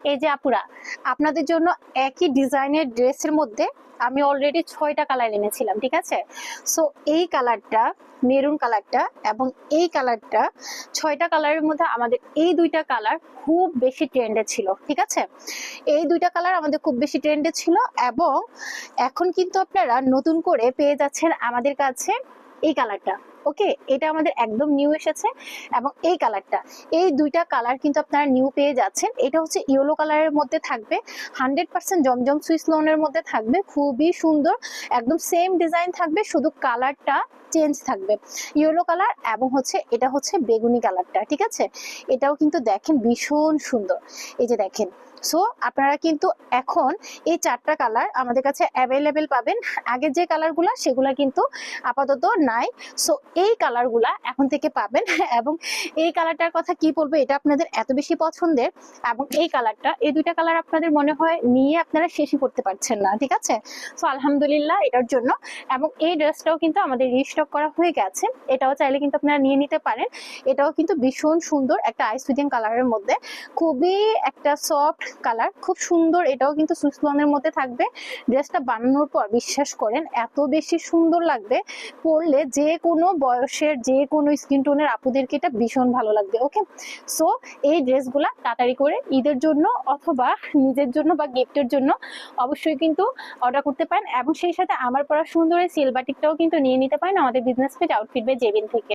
এই যে আপুরা, আপনাদের জন্য একই ডিজাইনের ড্রেসের মধ্যে আমি অলরেডি 6টা কালার এনেছিলাম, ঠিক আছে। সো এই কালারটা, মেরুন কালারটা এবং এই কালারটা, 6টা কালারের মধ্যে আমাদের এই দুইটা কালার খুব বেশি ট্রেন্ডে ছিল, ঠিক আছে। এই দুইটা কালার আমাদের খুব বেশি ট্রেন্ডে ছিল এবং এখন কিন্তু আপনারা নতুন করে পেয়ে যাচ্ছেন আমাদের কাছে এই কালারটা। ওকে, এটা আমাদের একদম নিউ এসেছে এবং এই কালারটা, এই দুইটা কালার কিন্তু আপনারা নিউ পেয়ে যাচ্ছেন। এটা হচ্ছে ইয়েলো কালারের মধ্যে থাকবে, 100% জমজম সুইস লোনের মধ্যে থাকবে, খুবই সুন্দর, একদম সেম ডিজাইন থাকবে, শুধু কালারটা চেঞ্জ থাকবে, ইয়েলো কালার এবং হচ্ছে এটা হচ্ছে বেগুনি কালারটা, ঠিক আছে। এটাও কিন্তু দেখেন ভীষণ সুন্দর, এই যে দেখেন। সো আপনারা কিন্তু এখন এই 4টা কালার আমাদের কাছে অ্যাভেলেবেল পাবেন। আগে যে কালারগুলো সেগুলো কিন্তু আপাতত নাই। সো এই কালারগুলা এখন থেকে পাবেন এবং এই কালারটার কথা কি বলবো, এটা আপনাদের এত বেশি পছন্দের এবং এই কালারটা, এই দুইটা কালার আপনাদের মনে হয় নিয়ে আপনারা শেষই করতে পারছেন না, ঠিক আছে। সো আলহামদুলিল্লাহ এটার জন্য। এবং এই ড্রেসটাও কিন্তু আমাদের রিস্টক করা হয়ে গেছে, এটাও চাইলে কিন্তু আপনারা নিয়ে নিতে পারেন। এটাও কিন্তু ভীষণ সুন্দর একটা আইস উইডিং কালারের মধ্যে, খুবই একটা সফট কালার, খুব সুন্দর। এটাও কিন্তু সুইসলনের মধ্যে থাকবে। ড্রেসটা বানানোর পর বিশ্বাস করেন এত বেশি সুন্দর লাগবে, পরলে যে কোনো বয়সের যে কোনো স্কিন টোনের আপুদেরকে এটা ভীষণ ভালো লাগবে। ওকে, সো এই ড্রেসগুলা তাড়াতাড়ি করে ঈদের জন্য অথবা নিজের জন্য বা গিফটের জন্য অবশ্যই কিন্তু অর্ডার করতে পারেন এবং সেই সাথে আমার পরা সুন্দর এই সিল বাটিকটাও কিন্তু নিয়ে নিতে পারেন আমাদের business page outfit by Jebin থেকে।